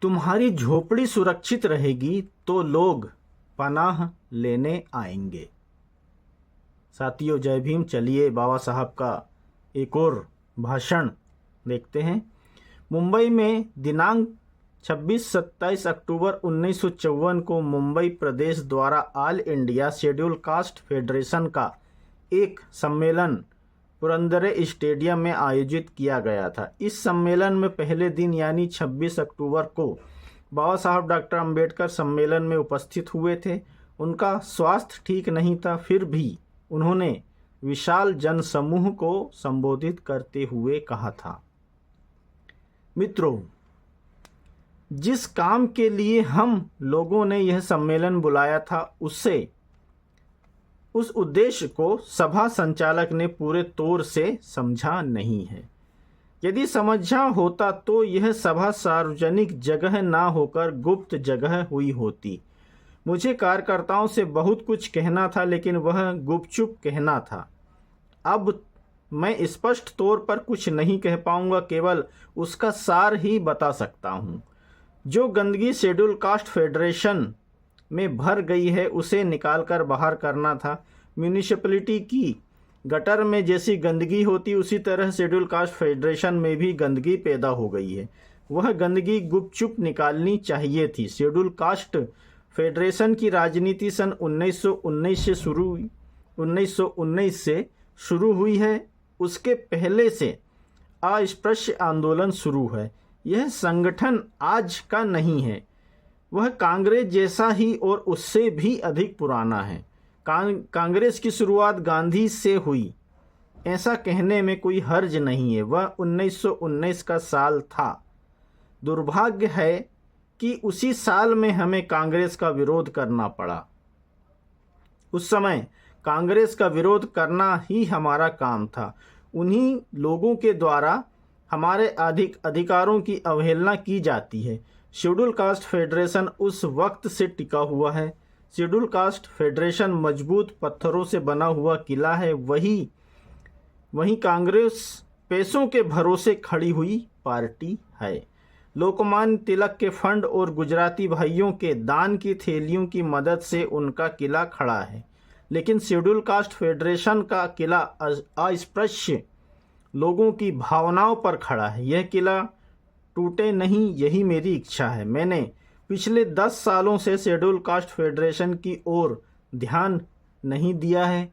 तुम्हारी झोपड़ी सुरक्षित रहेगी तो लोग पनाह लेने आएंगे। साथियों, जय भीम। चलिए बाबा साहब का एक और भाषण देखते हैं। मुंबई में दिनांक 26-27 अक्टूबर 1954 को मुंबई प्रदेश द्वारा all India schedule caste federation का एक सम्मेलन पुरंदरे स्टेडियम में आयोजित किया गया था। इस सम्मेलन में पहले दिन यानी 26 अक्टूबर को बाबा साहब डॉक्टर अंबेडकर सम्मेलन में उपस्थित हुए थे। उनका स्वास्थ्य ठीक नहीं था, फिर भी उन्होंने विशाल जनसमूह को संबोधित करते हुए कहा था, मित्रों, जिस काम के लिए हम लोगों ने यह सम्मेलन बुलाया था उस उद्देश्य को सभा संचालक ने पूरे तौर से समझा नहीं है। यदि समझा होता तो यह सभा सार्वजनिक जगह ना होकर गुप्त जगह हुई होती। मुझे कार्यकर्ताओं से बहुत कुछ कहना था, लेकिन वह गुपचुप कहना था। अब मैं स्पष्ट तौर पर कुछ नहीं कह पाऊंगा, केवल उसका सार ही बता सकता हूं। जो गंदगी शेड्यूल कास्ट फेडरेशन में भर गई है उसे निकालकर बाहर करना था। म्यूनिसिपैलिटी की गटर में जैसी गंदगी होती उसी तरह शेड्यूल कास्ट फेडरेशन में भी गंदगी पैदा हो गई है। वह गंदगी गुपचुप निकालनी चाहिए थी। शेड्यूल कास्ट फेडरेशन की राजनीति सन 1919 से शुरू हुई है। उसके पहले से अस्पृश्य आंदोलन शुरू है। यह संगठन आज का नहीं है, वह कांग्रेस जैसा ही और उससे भी अधिक पुराना है। कांग्रेस की शुरुआत गांधी से हुई, ऐसा कहने में कोई हर्ज नहीं है। वह 1919 का साल था। दुर्भाग्य है कि उसी साल में हमें कांग्रेस का विरोध करना पड़ा। उस समय कांग्रेस का विरोध करना ही हमारा काम था। उन्हीं लोगों के द्वारा हमारे अधिकारों की अवहेलना की जाती है। शेड्यूल कास्ट फेडरेशन उस वक्त से टिका हुआ है। शेड्यूल कास्ट फेडरेशन मजबूत पत्थरों से बना हुआ किला है। वही कांग्रेस पैसों के भरोसे खड़ी हुई पार्टी है। लोकमान्य तिलक के फंड और गुजराती भाइयों के दान की थैलियों की मदद से उनका किला खड़ा है, लेकिन शेड्यूल कास्ट फेडरेशन का किला अस्पृश्य लोगों की भावनाओं पर खड़ा है। यह किला टूटे नहीं, यही मेरी इच्छा है। मैंने पिछले 10 सालों से शेड्यूल कास्ट फेडरेशन की ओर ध्यान नहीं दिया है।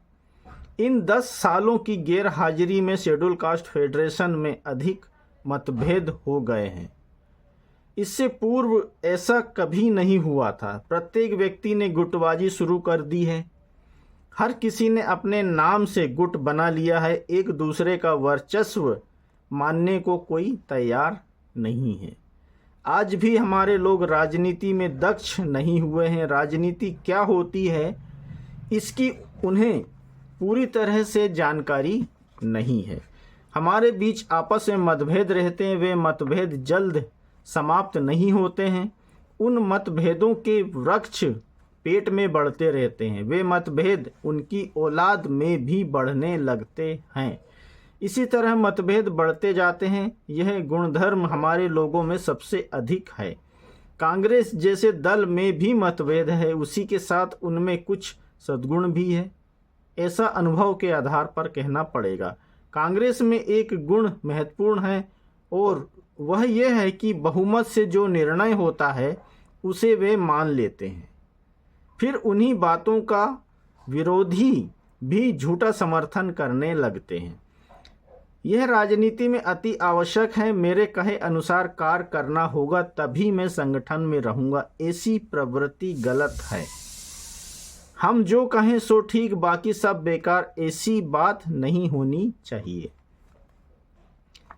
इन 10 सालों की गैर हाजिरी में शेड्यूल कास्ट फेडरेशन में अधिक मतभेद हो गए हैं। इससे पूर्व ऐसा कभी नहीं हुआ था। प्रत्येक व्यक्ति ने गुटबाजी शुरू कर दी है। हर किसी ने अपने नाम से गुट बना लिया है। एक दूसरे का वर्चस्व मानने को कोई तैयार नहीं है। आज भी हमारे लोग राजनीति में दक्ष नहीं हुए हैं। राजनीति क्या होती है इसकी उन्हें पूरी तरह से जानकारी नहीं है। हमारे बीच आपस में मतभेद रहते हैं। वे मतभेद जल्द समाप्त नहीं होते हैं। उन मतभेदों के वृक्ष पेट में बढ़ते रहते हैं। वे मतभेद उनकी औलाद में भी बढ़ने लगते हैं। इसी तरह मतभेद बढ़ते जाते हैं। यह गुणधर्म हमारे लोगों में सबसे अधिक है। कांग्रेस जैसे दल में भी मतभेद है, उसी के साथ उनमें कुछ सद्गुण भी है। ऐसा अनुभव के आधार पर कहना पड़ेगा। कांग्रेस में एक गुण महत्वपूर्ण है और वह यह है कि बहुमत से जो निर्णय होता है उसे वे मान लेते हैं। फिर उन्हीं बातों का विरोधी भी झूठा समर्थन करने लगते हैं। यह राजनीति में अति आवश्यक है। मेरे कहे अनुसार कार्य करना होगा, तभी मैं संगठन में रहूंगा। ऐसी प्रवृत्ति गलत है। हम जो कहें सो ठीक, बाकी सब बेकार, ऐसी बात नहीं होनी चाहिए।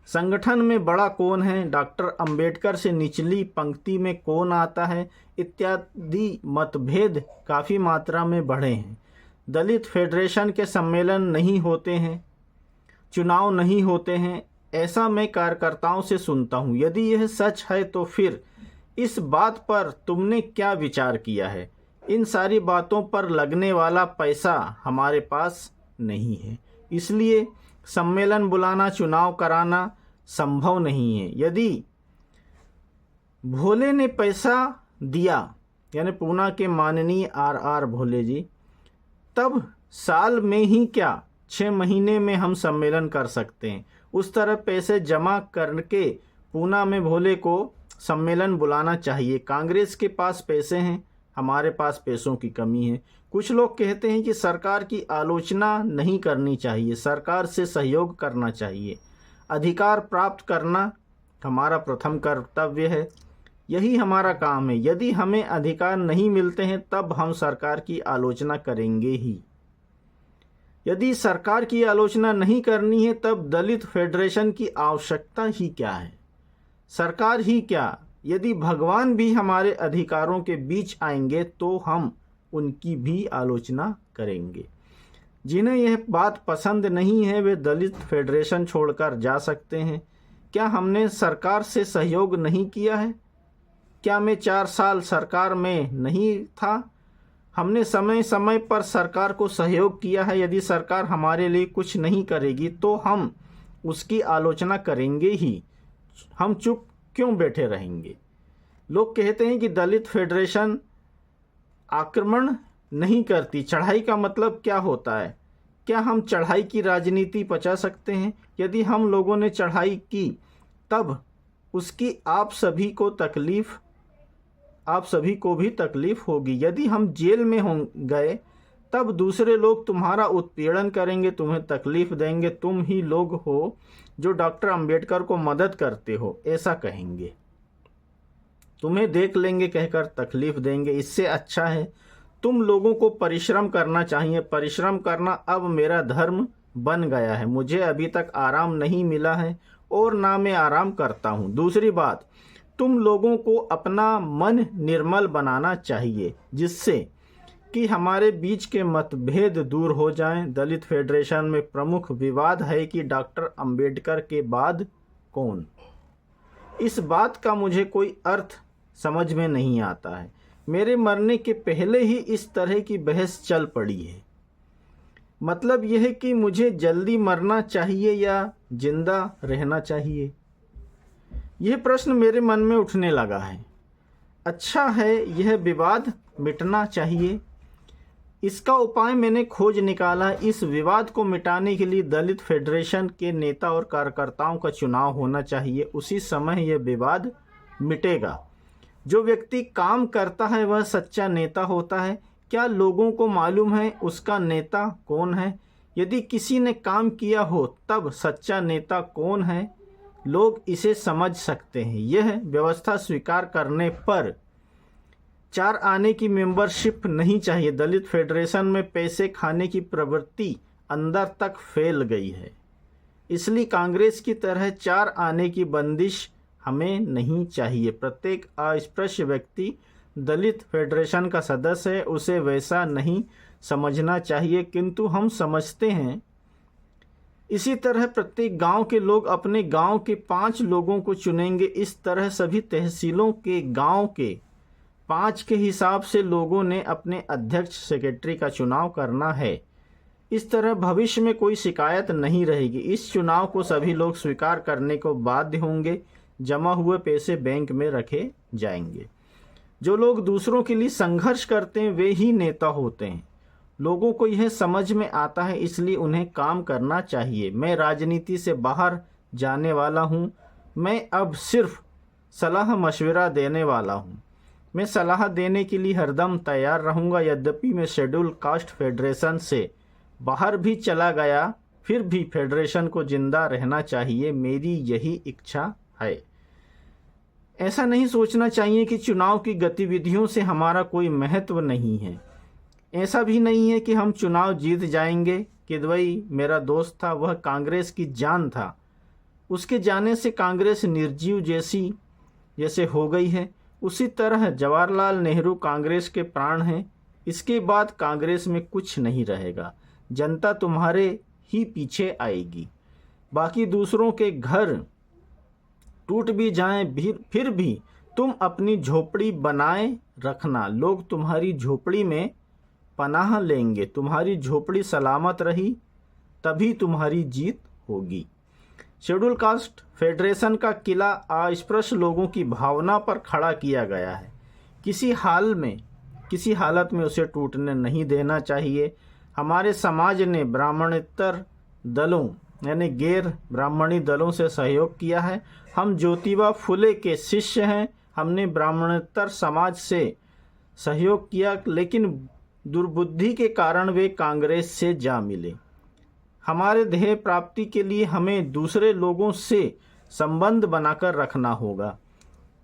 संगठन में बड़ा कौन है, डॉक्टर अंबेडकर से निचली पंक्ति में कौन आता है, इत्यादि मतभेद काफ़ी मात्रा में बढ़े हैं। दलित फेडरेशन के सम्मेलन नहीं होते हैं, चुनाव नहीं होते हैं, ऐसा मैं कार्यकर्ताओं से सुनता हूँ। यदि यह सच है तो फिर इस बात पर तुमने क्या विचार किया है? इन सारी बातों पर लगने वाला पैसा हमारे पास नहीं है, इसलिए सम्मेलन बुलाना, चुनाव कराना संभव नहीं है। यदि भोले ने पैसा दिया, यानी पूना के माननीय RR भोले जी, तब साल में ही क्या 6 महीने में हम सम्मेलन कर सकते हैं। उस तरह पैसे जमा करके पूना में भोले को सम्मेलन बुलाना चाहिए। कांग्रेस के पास पैसे हैं, हमारे पास पैसों की कमी है। कुछ लोग कहते हैं कि सरकार की आलोचना नहीं करनी चाहिए, सरकार से सहयोग करना चाहिए। अधिकार प्राप्त करना हमारा प्रथम कर्तव्य है, यही हमारा काम है। यदि हमें अधिकार नहीं मिलते हैं तब हम सरकार की आलोचना करेंगे ही। यदि सरकार की आलोचना नहीं करनी है तब दलित फेडरेशन की आवश्यकता ही क्या है, सरकार ही क्या। यदि भगवान भी हमारे अधिकारों के बीच आएंगे तो हम उनकी भी आलोचना करेंगे। जिन्हें यह बात पसंद नहीं है वे दलित फेडरेशन छोड़कर जा सकते हैं। क्या हमने सरकार से सहयोग नहीं किया है? क्या मैं 4 साल सरकार में नहीं था? हमने समय समय पर सरकार को सहयोग किया है। यदि सरकार हमारे लिए कुछ नहीं करेगी तो हम उसकी आलोचना करेंगे ही, हम चुप क्यों बैठे रहेंगे। लोग कहते हैं कि दलित फेडरेशन आक्रमण नहीं करती। चढ़ाई का मतलब क्या होता है? क्या हम चढ़ाई की राजनीति पचा सकते हैं? यदि हम लोगों ने चढ़ाई की तब उसकी आप सभी को भी तकलीफ होगी। यदि हम जेल में गए तब दूसरे लोग तुम्हारा उत्पीड़न करेंगे, तुम्हें तकलीफ देंगे। तुम ही लोग हो जो डॉक्टर अंबेडकर को मदद करते हो, ऐसा कहेंगे। तुम्हें देख लेंगे कहकर तकलीफ देंगे। इससे अच्छा है तुम लोगों को परिश्रम करना चाहिए। परिश्रम करना अब मेरा धर्म बन गया है। मुझे अभी तक आराम नहीं मिला है और ना मैं आराम करता हूँ। दूसरी बात, तुम लोगों को अपना मन निर्मल बनाना चाहिए जिससे कि हमारे बीच के मतभेद दूर हो जाएं। दलित फेडरेशन में प्रमुख विवाद है कि डॉक्टर अंबेडकर के बाद कौन। इस बात का मुझे कोई अर्थ समझ में नहीं आता है। मेरे मरने के पहले ही इस तरह की बहस चल पड़ी है। मतलब यह है कि मुझे जल्दी मरना चाहिए या जिंदा रहना चाहिए, यह प्रश्न मेरे मन में उठने लगा है। अच्छा है, यह विवाद मिटना चाहिए। इसका उपाय मैंने खोज निकाला। इस विवाद को मिटाने के लिए दलित फेडरेशन के नेता और कार्यकर्ताओं का चुनाव होना चाहिए। उसी समय यह विवाद मिटेगा। जो व्यक्ति काम करता है वह सच्चा नेता होता है। क्या लोगों को मालूम है उसका नेता कौन है? यदि किसी ने काम किया हो तब सच्चा नेता कौन है, लोग इसे समझ सकते हैं। यह व्यवस्था स्वीकार करने पर 4 आने की मेंबरशिप नहीं चाहिए। दलित फेडरेशन में पैसे खाने की प्रवृत्ति अंदर तक फैल गई है, इसलिए कांग्रेस की तरह 4 आने की बंदिश हमें नहीं चाहिए। प्रत्येक अस्पृश्य व्यक्ति दलित फेडरेशन का सदस्य है, उसे वैसा नहीं समझना चाहिए, किंतु हम समझते हैं। इसी तरह प्रत्येक गांव के लोग अपने गांव के 5 लोगों को चुनेंगे। इस तरह सभी तहसीलों के गांव के 5 के हिसाब से लोगों ने अपने अध्यक्ष सेक्रेटरी का चुनाव करना है। इस तरह भविष्य में कोई शिकायत नहीं रहेगी। इस चुनाव को सभी लोग स्वीकार करने को बाध्य होंगे। जमा हुए पैसे बैंक में रखे जाएंगे। जो लोग दूसरों के लिए संघर्ष करते हैं वे ही नेता होते हैं। लोगों को यह समझ में आता है, इसलिए उन्हें काम करना चाहिए। मैं राजनीति से बाहर जाने वाला हूँ। मैं अब सिर्फ सलाह मशवरा देने वाला हूँ। मैं सलाह देने के लिए हरदम तैयार रहूँगा। यद्यपि मैं शेड्यूल कास्ट फेडरेशन से बाहर भी चला गया, फिर भी फेडरेशन को जिंदा रहना चाहिए, मेरी यही इच्छा है। ऐसा नहीं सोचना चाहिए कि चुनाव की गतिविधियों से हमारा कोई महत्व नहीं है। ऐसा भी नहीं है कि हम चुनाव जीत जाएंगे। किदवई मेरा दोस्त था, वह कांग्रेस की जान था। उसके जाने से कांग्रेस निर्जीव जैसे हो गई है। उसी तरह जवाहरलाल नेहरू कांग्रेस के प्राण हैं। इसके बाद कांग्रेस में कुछ नहीं रहेगा। जनता तुम्हारे ही पीछे आएगी। बाकी दूसरों के घर टूट भी जाएं फिर भी तुम अपनी झोपड़ी बनाए रखना। लोग तुम्हारी झोपड़ी में पनाह लेंगे। तुम्हारी झोपड़ी सलामत रही तभी तुम्हारी जीत होगी। शेड्यूल कास्ट फेडरेशन का किला अस्पृश्य लोगों की भावना पर खड़ा किया गया है। किसी हालत में उसे टूटने नहीं देना चाहिए। हमारे समाज ने ब्राह्मणेतर दलों यानी गैर ब्राह्मणी दलों से सहयोग किया है। हम ज्योतिबा फुले के शिष्य हैं। हमने ब्राह्मणेतर समाज से सहयोग किया, लेकिन दुर्बुद्धि के कारण वे कांग्रेस से जा मिले। हमारे ध्येय प्राप्ति के लिए हमें दूसरे लोगों से संबंध बनाकर रखना होगा।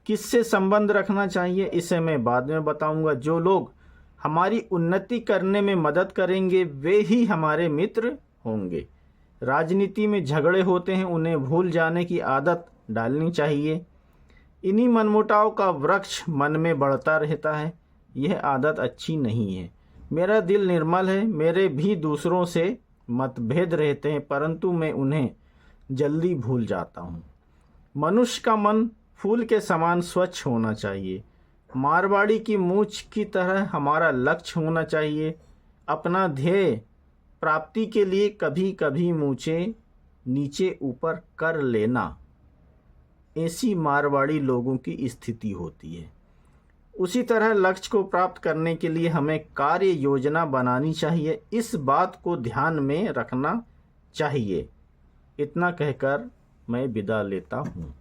किससे संबंध रखना चाहिए इसे मैं बाद में बताऊंगा। जो लोग हमारी उन्नति करने में मदद करेंगे वे ही हमारे मित्र होंगे। राजनीति में झगड़े होते हैं, उन्हें भूल जाने की आदत डालनी चाहिए। इन्हीं मनमुटाव का वृक्ष मन में बढ़ता रहता है। यह आदत अच्छी नहीं है। मेरा दिल निर्मल है। मेरे भी दूसरों से मतभेद रहते हैं, परंतु मैं उन्हें जल्दी भूल जाता हूँ। मनुष्य का मन फूल के समान स्वच्छ होना चाहिए। मारवाड़ी की मूंछ की तरह हमारा लक्ष्य होना चाहिए। अपना ध्येय प्राप्ति के लिए कभी कभी मूंछें नीचे ऊपर कर लेना, ऐसी मारवाड़ी लोगों की स्थिति होती है। उसी तरह लक्ष्य को प्राप्त करने के लिए हमें कार्य योजना बनानी चाहिए। इस बात को ध्यान में रखना चाहिए। इतना कहकर मैं विदा लेता हूँ।